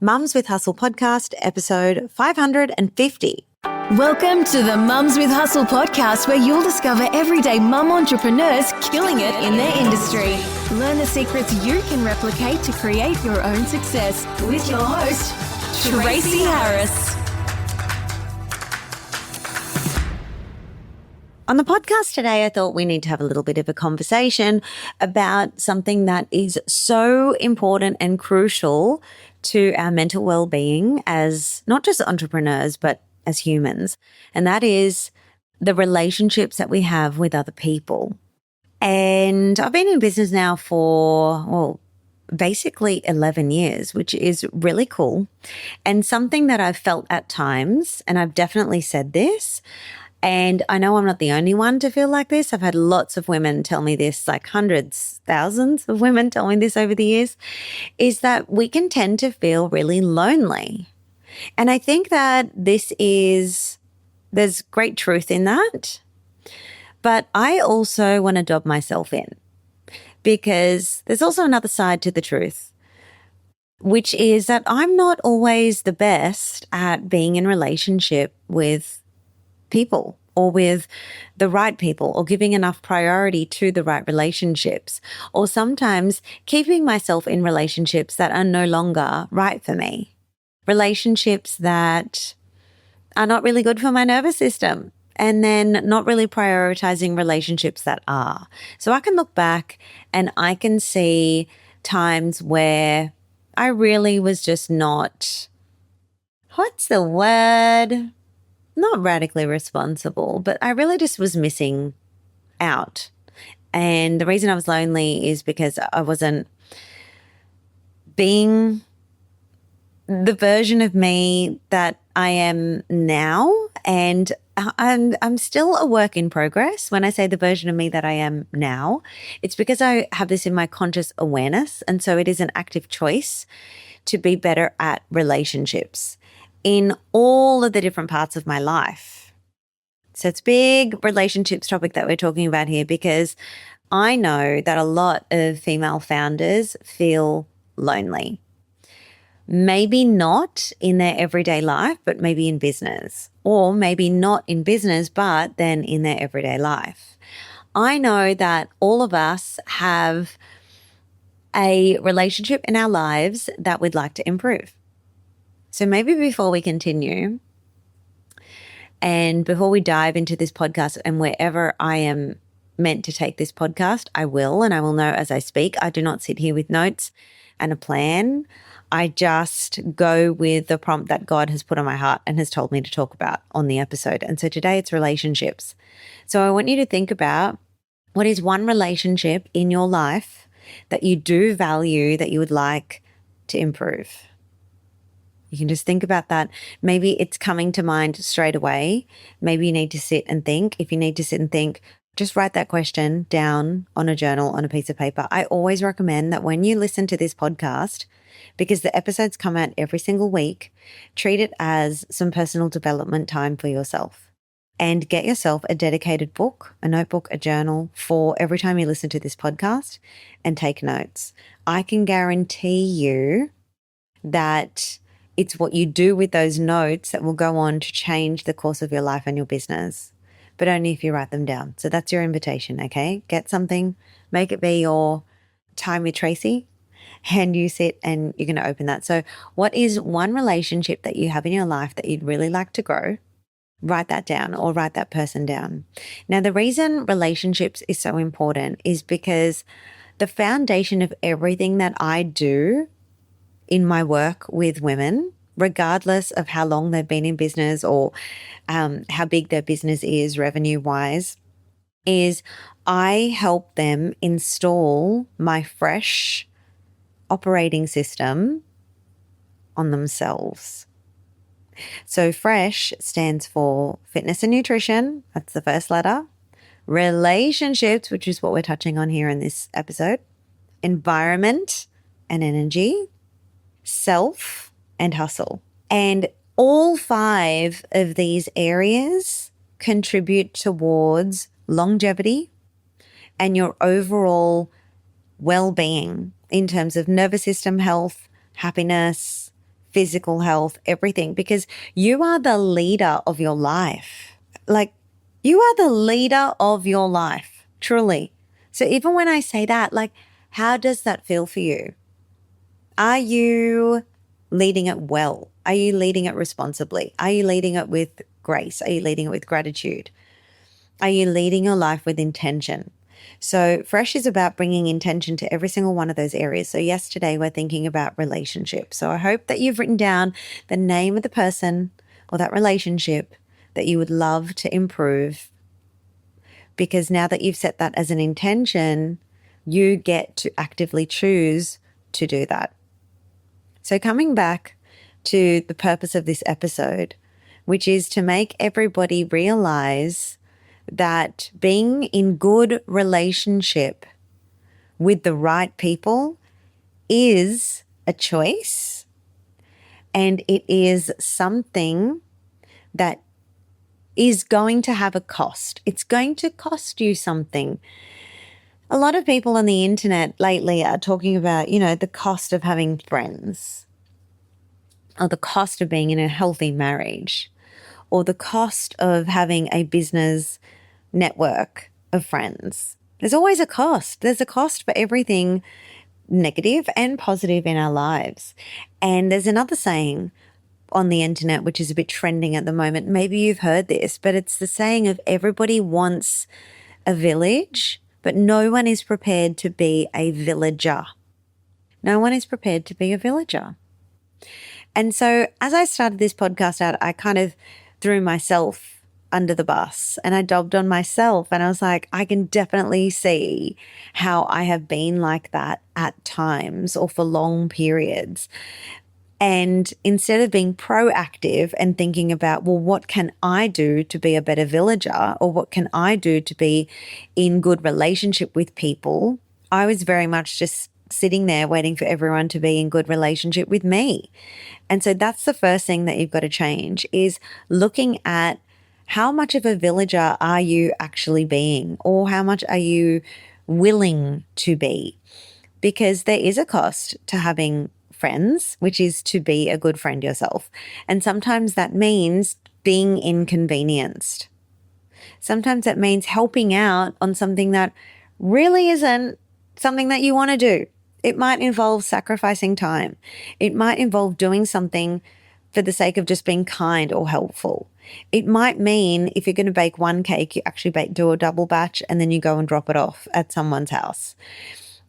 Mums with Hustle podcast, episode 550. Welcome to the Mums with Hustle podcast, where you'll discover everyday mum entrepreneurs killing it in their industry. Learn the secrets you can replicate to create your own success with your host, Tracy Harris. On the podcast today, I thought we need to have a little bit of a conversation about something that is so important and crucial to our mental well-being as not just entrepreneurs, but as humans. And that is the relationships that we have with other people. And I've been in business now for, basically 11 years, which is really cool. And something that I've felt at times, and I've definitely said this, and I know I'm not the only one to feel like this. I've had lots of women tell me this, like hundreds, thousands of women tell me this over the years, is that we can tend to feel really lonely. And I think that there's great truth in that. But I also want to dob myself in, because there's also another side to the truth, which is that I'm not always the best at being in relationship with people or with the right people, or giving enough priority to the right relationships, or sometimes keeping myself in relationships that are no longer right for me, relationships that are not really good for my nervous system, and then not really prioritizing relationships that are. So I can look back and I can see times where I really was just not, what's the word? Not radically responsible, but I really just was missing out. And the reason I was lonely is because I wasn't being the version of me that I am now. And I'm still a work in progress. When I say the version of me that I am now, it's because I have this in my conscious awareness. And so it is an active choice to be better at relationships in all of the different parts of my life. So it's a big relationships topic that we're talking about here, because I know that a lot of female founders feel lonely. Maybe not in their everyday life, but maybe in business, or maybe not in business, but then in their everyday life. I know that all of us have a relationship in our lives that we'd like to improve. So maybe before we continue, and before we dive into this podcast, and wherever I am meant to take this podcast, I will, and I will know as I speak. I do not sit here with notes and a plan. I just go with the prompt that God has put on my heart and has told me to talk about on the episode. And so today it's relationships. So I want you to think about, what is one relationship in your life that you do value that you would like to improve? You can just think about that. Maybe it's coming to mind straight away. Maybe you need to sit and think. If you need to sit and think, just write that question down on a journal, on a piece of paper. I always recommend that when you listen to this podcast, because the episodes come out every single week, treat it as some personal development time for yourself, and get yourself a dedicated book, a notebook, a journal for every time you listen to this podcast, and take notes. I can guarantee you that it's what you do with those notes that will go on to change the course of your life and your business, but only if you write them down. So that's your invitation, okay? Get something, make it be your time with Tracy, and you sit and you're going to open that. So what is one relationship that you have in your life that you'd really like to grow? Write that down, or write that person down. Now, the reason relationships is so important is because the foundation of everything that I do in my work with women, regardless of how long they've been in business or how big their business is revenue-wise, is I help them install my F.R.E.S.H operating system on themselves. So F.R.E.S.H stands for fitness and nutrition. That's the first letter. Relationships, which is what we're touching on here in this episode. Environment and energy. Self and hustle. And all 5 of these areas contribute towards longevity and your overall well-being in terms of nervous system health, happiness, physical health, everything, because you are the leader of your life. Like, you are the leader of your life, truly. So even when I say that, like, how does that feel for you? Are you leading it well? Are you leading it responsibly? Are you leading it with grace? Are you leading it with gratitude? Are you leading your life with intention? So F.R.E.S.H is about bringing intention to every single one of those areas. So yesterday we're thinking about relationships. So I hope that you've written down the name of the person or that relationship that you would love to improve, because now that you've set that as an intention, you get to actively choose to do that. So coming back to the purpose of this episode, which is to make everybody realize that being in good relationship with the right people is a choice, and it is something that is going to have a cost. It's going to cost you something. A lot of people on the internet lately are talking about, the cost of having friends, or the cost of being in a healthy marriage, or the cost of having a business network of friends. There's always a cost. There's a cost for everything negative and positive in our lives. And there's another saying on the internet, which is a bit trending at the moment. Maybe you've heard this, but it's the saying of everybody wants a village, but no one is prepared to be a villager. No one is prepared to be a villager. And so as I started this podcast out, I kind of threw myself under the bus and I dobbed on myself, and I was like, I can definitely see how I have been like that at times or for long periods. And instead of being proactive and thinking about, well, what can I do to be a better villager, or what can I do to be in good relationship with people, I was very much just sitting there waiting for everyone to be in good relationship with me. And so that's the first thing that you've got to change, is looking at how much of a villager are you actually being, or how much are you willing to be? Because there is a cost to having friends, which is to be a good friend yourself. And sometimes that means being inconvenienced. Sometimes that means helping out on something that really isn't something that you want to do. It might involve sacrificing time. It might involve doing something for the sake of just being kind or helpful. It might mean if you're going to bake one cake, you actually do a double batch and then you go and drop it off at someone's house.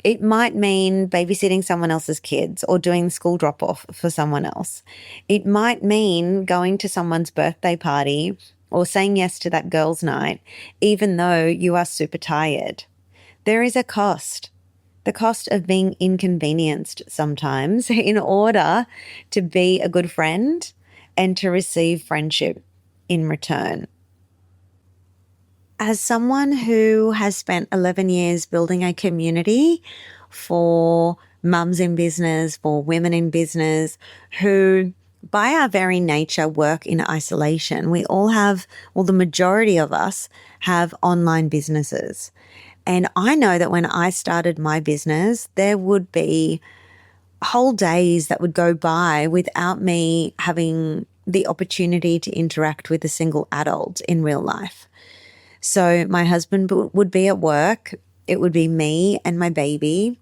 It might mean babysitting someone else's kids or doing school drop-off for someone else. It might mean going to someone's birthday party or saying yes to that girls' night, even though you are super tired. There is a cost. The cost of being inconvenienced sometimes in order to be a good friend and to receive friendship in return. As someone who has spent 11 years building a community for mums in business, for women in business, who by our very nature work in isolation, we all have, well, the majority of us have online businesses. And I know that when I started my business, there would be whole days that would go by without me having the opportunity to interact with a single adult in real life. So my husband would be at work. It would be me and my baby.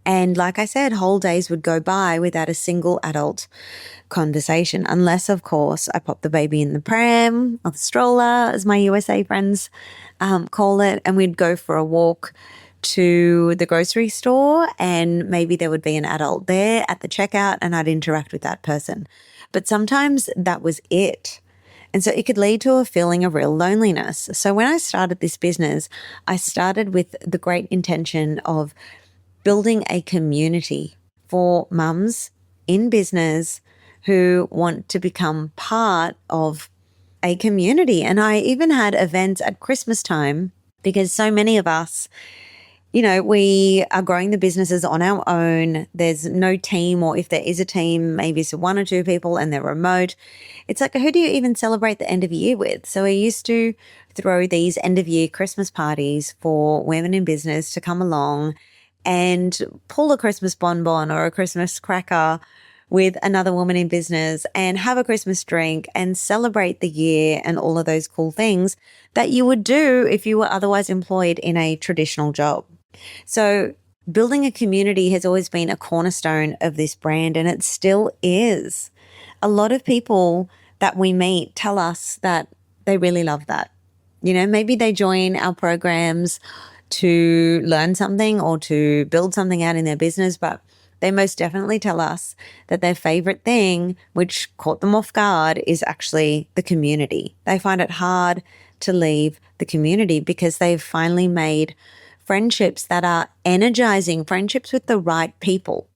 And like I said, whole days would go by without a single adult conversation, unless, of course, I pop the baby in the pram or the stroller, as my USA friends call it, and we'd go for a walk to the grocery store, and maybe there would be an adult there at the checkout and I'd interact with that person. But sometimes that was it. And so it could lead to a feeling of real loneliness. So when I started this business, I started with the great intention of building a community for mums in business who want to become part of a community. And I even had events at Christmas time, because so many of us, we are growing the businesses on our own. There's no team, or if there is a team, maybe it's one or two people and they're remote. It's like, who do you even celebrate the end of year with? So we used to throw these end of year Christmas parties for women in business to come along and pull a Christmas bonbon or a Christmas cracker with another woman in business and have a Christmas drink and celebrate the year and all of those cool things that you would do if you were otherwise employed in a traditional job. So building a community has always been a cornerstone of this brand, and it still is. A lot of people that we meet tell us that they really love that. Maybe they join our programs to learn something or to build something out in their business, but they most definitely tell us that their favorite thing, which caught them off guard, is actually the community. They find it hard to leave the community because they've finally made friendships that are energizing, friendships with the right people,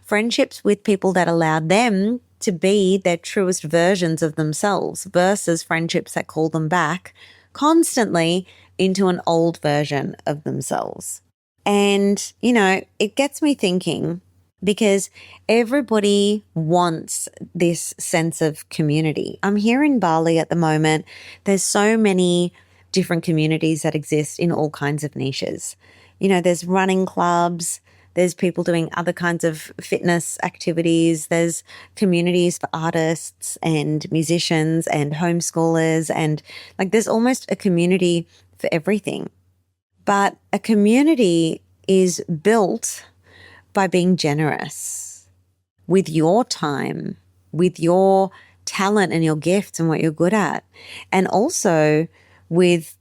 friendships with people that allow them to be their truest versions of themselves versus friendships that call them back constantly into an old version of themselves. And, it gets me thinking, because everybody wants this sense of community. I'm here in Bali at the moment. There's so many different communities that exist in all kinds of niches. There's running clubs, there's people doing other kinds of fitness activities, there's communities for artists and musicians and homeschoolers, and there's almost a community for everything. But a community is built by being generous with your time, with your talent and your gifts and what you're good at, and also with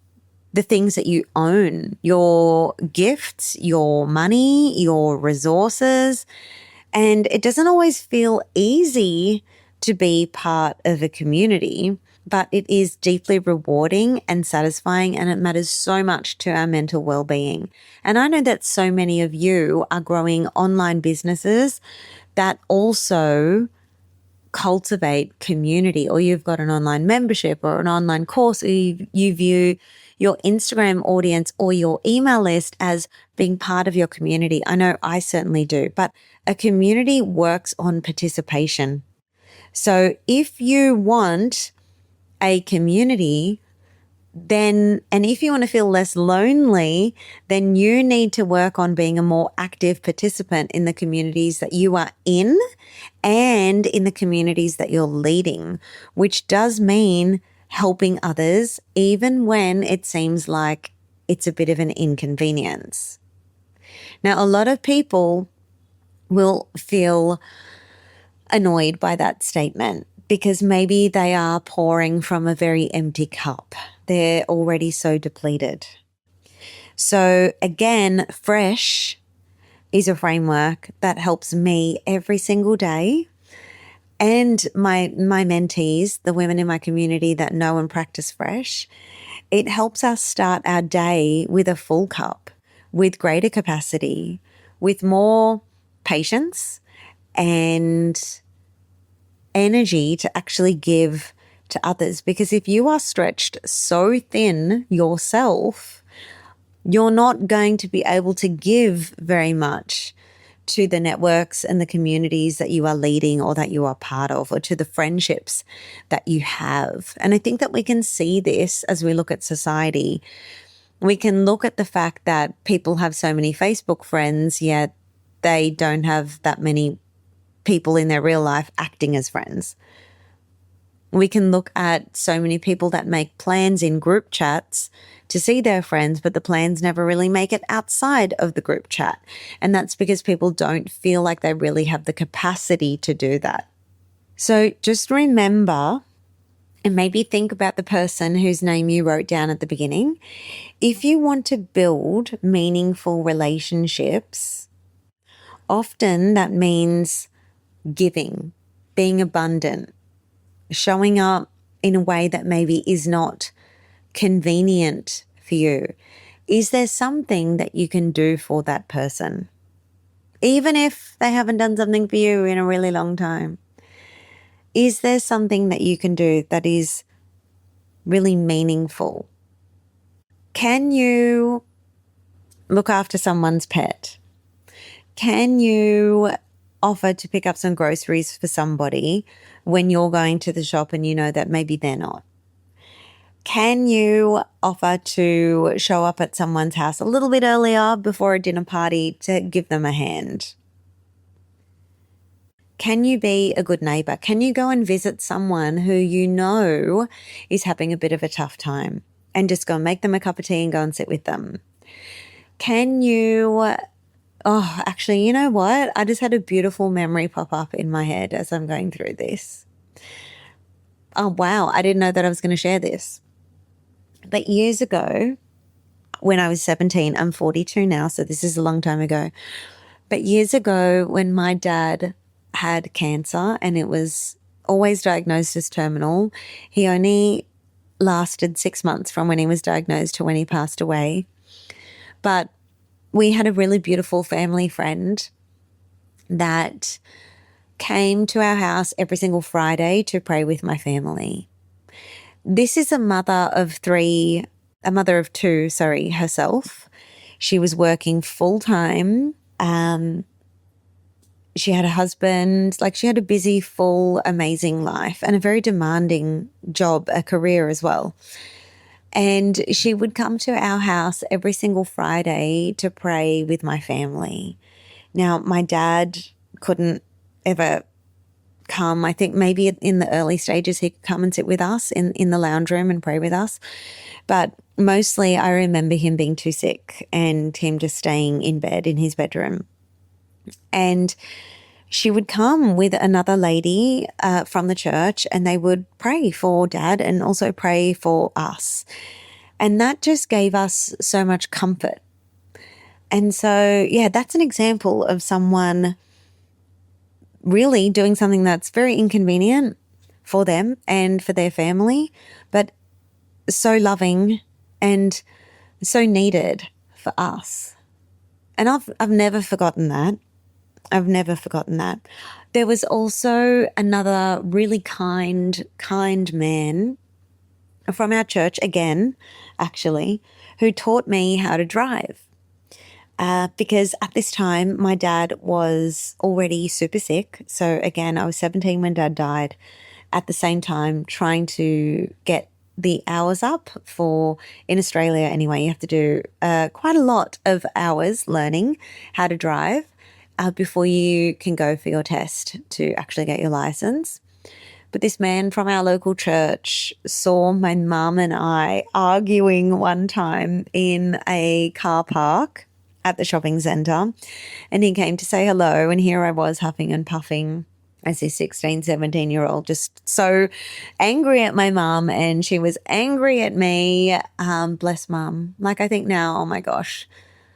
the things that you own, your gifts, your money, your resources. And it doesn't always feel easy to be part of a community, but it is deeply rewarding and satisfying, and it matters so much to our mental well-being. And I know that so many of you are growing online businesses that also cultivate community, or you've got an online membership or an online course, or you view your Instagram audience or your email list as being part of your community. I know I certainly do, but a community works on participation. So if you want a community, then, and if you want to feel less lonely, then you need to work on being a more active participant in the communities that you are in and in the communities that you're leading, which does mean helping others, even when it seems like it's a bit of an inconvenience. Now, a lot of people will feel annoyed by that statement because maybe they are pouring from a very empty cup. They're already so depleted. So again, F.R.E.S.H is a framework that helps me every single day, and my mentees, the women in my community that know and practice F.R.E.S.H. It helps us start our day with a full cup, with greater capacity, with more patience and energy to actually give to others. Because if you are stretched so thin yourself, you're not going to be able to give very much to the networks and the communities that you are leading or that you are part of, or to the friendships that you have. And I think that we can see this as we look at society. We can look at the fact that people have so many Facebook friends, yet they don't have that many people in their real life acting as friends. We can look at so many people that make plans in group chats to see their friends, but the plans never really make it outside of the group chat. And that's because people don't feel like they really have the capacity to do that. So just remember, and maybe think about the person whose name you wrote down at the beginning. If you want to build meaningful relationships, often that means giving, being abundant, showing up in a way that maybe is not convenient for you. Is there something that you can do for that person? Even if they haven't done something for you in a really long time. Is there something that you can do that is really meaningful? Can you look after someone's pet? Can you offer to pick up some groceries for somebody when you're going to the shop and you know that maybe they're not? Can you offer to show up at someone's house a little bit earlier before a dinner party to give them a hand? Can you be a good neighbor? Can you go and visit someone who you know is having a bit of a tough time and just go and make them a cup of tea and go and sit with them? Can you, oh, actually, you know what? I just had a beautiful memory pop up in my head as I'm going through this. Oh, wow. I didn't know that I was going to share this. But years ago, when I was 17, I'm 42 now, so this is a long time ago. But years ago, when my dad had cancer and it was always diagnosed as terminal, he only lasted 6 months from when he was diagnosed to when he passed away. But we had a really beautiful family friend that came to our house every single Friday to pray with my family. This is a mother of two, herself. She was working full time. She had a husband, she had a busy, full, amazing life and a very demanding job, a career as well. And she would come to our house every single Friday to pray with my family. Now, my dad couldn't ever come. I think maybe in the early stages he could come and sit with us in the lounge room and pray with us. But mostly I remember him being too sick and him just staying in bed in his bedroom. And she would come with another lady from the church and they would pray for Dad and also pray for us. And that just gave us so much comfort. And so, yeah, that's an example of someone really doing something that's very inconvenient for them and for their family, but so loving and so needed for us. And I've never forgotten that. I've never forgotten that. There was also another really kind man from our church, again, actually, who taught me how to drive. Because at this time, my dad was already super sick. So again, I was 17 when Dad died. At the same time, trying to get the hours up in Australia anyway, you have to do quite a lot of hours learning how to drive before you can go for your test to actually get your license. But this man from our local church saw my mum and I arguing one time in a car park at the shopping centre, and he came to say hello, and here I was huffing and puffing as this 16, 17-year-old, just so angry at my mum, and she was angry at me. Bless mum. I think now, oh my gosh,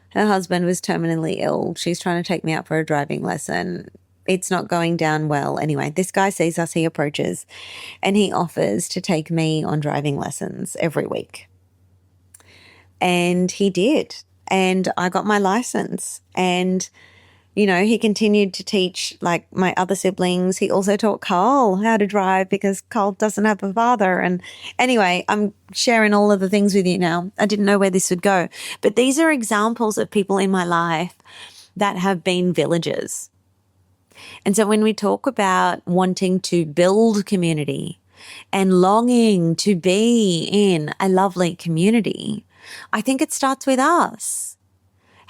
her husband was terminally ill. She's trying to take me out for a driving lesson. It's not going down well. Anyway, this guy sees us, he approaches, and he offers to take me on driving lessons every week. And he did. And I got my license. And, he continued to teach my other siblings. He also taught Karl how to drive because Karl doesn't have a father. And anyway, I'm sharing all of the things with you now. I didn't know where this would go. But these are examples of people in my life that have been villagers. And so when we talk about wanting to build community and longing to be in a lovely community, I think it starts with us.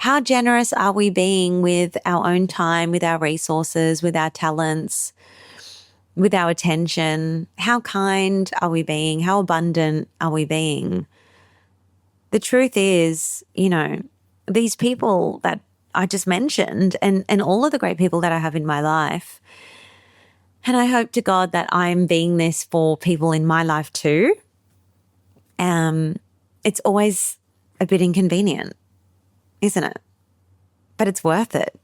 How generous are we being with our own time, with our resources, with our talents, with our attention? How kind are we being? How abundant are we being? The truth is, these people that I just mentioned and all of the great people that I have in my life, and I hope to God that I'm being this for people in my life too. It's always a bit inconvenient, isn't it? But it's worth it.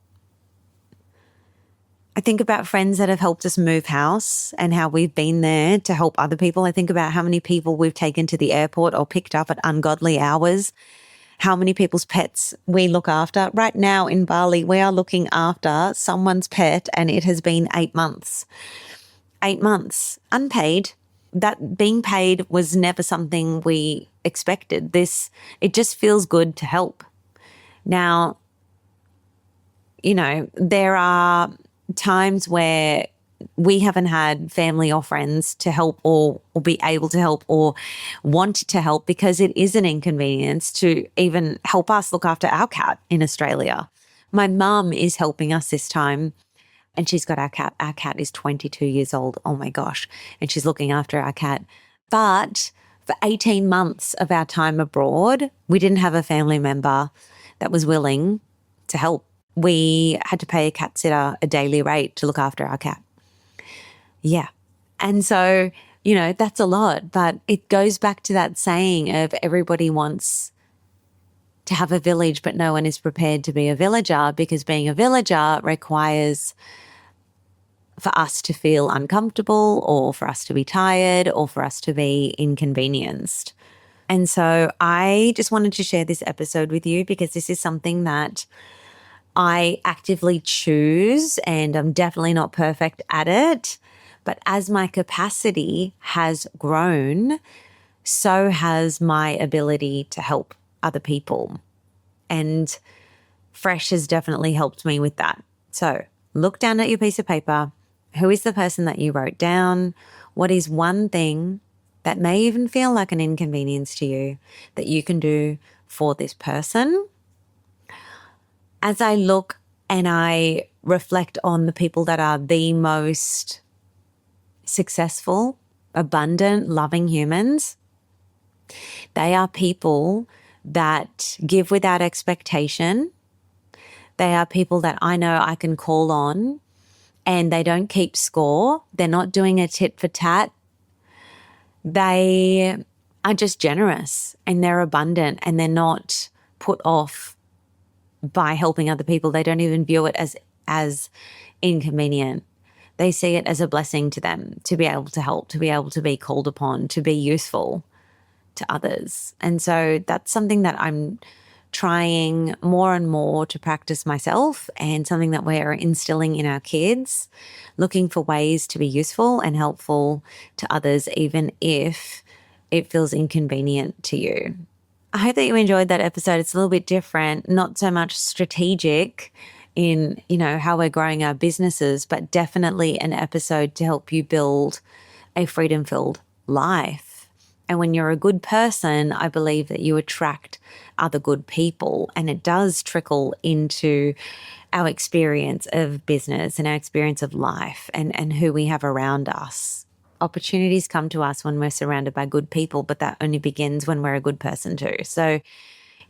I think about friends that have helped us move house and how we've been there to help other people. I think about how many people we've taken to the airport or picked up at ungodly hours, how many people's pets we look after. Right now in Bali, we are looking after someone's pet and it has been 8 months. 8 months, unpaid. That being paid was never something we expected. It just feels good to help. Now, there are times where we haven't had family or friends to help or be able to help or want to help because it is an inconvenience to even help us look after our cat in Australia. My mum is helping us this time and she's got our cat. Our cat is 22 years old. Oh my gosh. And she's looking after our cat. But for 18 months of our time abroad, we didn't have a family member that was willing to help. We had to pay a cat sitter a daily rate to look after our cat. Yeah. And so, that's a lot, but it goes back to that saying of everybody wants to have a village, but no one is prepared to be a villager, because being a villager requires for us to feel uncomfortable, or for us to be tired, or for us to be inconvenienced. And so I just wanted to share this episode with you because this is something that I actively choose, and I'm definitely not perfect at it. But as my capacity has grown, so has my ability to help other people. And F.R.E.S.H has definitely helped me with that. So look down at your piece of paper. Who is the person that you wrote down? What is one thing that may even feel like an inconvenience to you that you can do for this person? As I look and I reflect on the people that are the most successful, abundant, loving humans, they are people that give without expectation. They are people that I know I can call on, and they don't keep score. They're not doing a tit for tat. They are just generous, and they're abundant, and they're not put off by helping other people. They don't even view it as inconvenient. They see it as a blessing to them to be able to help, to be able to be called upon, to be useful to others. And so that's something that I'm trying more and more to practice myself, and something that we're instilling in our kids, looking for ways to be useful and helpful to others, even if it feels inconvenient to you. I hope that you enjoyed that episode. It's a little bit different, not so much strategic in, how we're growing our businesses, but definitely an episode to help you build a freedom-filled life. And when you're a good person, I believe that you attract other good people, and it does trickle into our experience of business and our experience of life and who we have around us. Opportunities come to us when we're surrounded by good people, but that only begins when we're a good person too. So,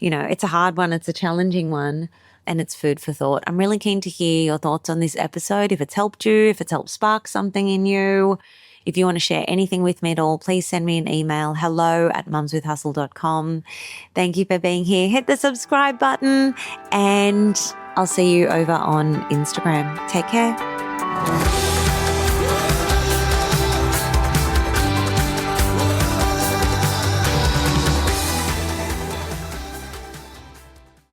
it's a hard one. It's a challenging one, and it's food for thought. I'm really keen to hear your thoughts on this episode. If it's helped you, if it's helped spark something in you, if you want to share anything with me at all, please send me an email, hello@mumswithhustle.com. Thank you for being here. Hit the subscribe button, and I'll see you over on Instagram. Take care.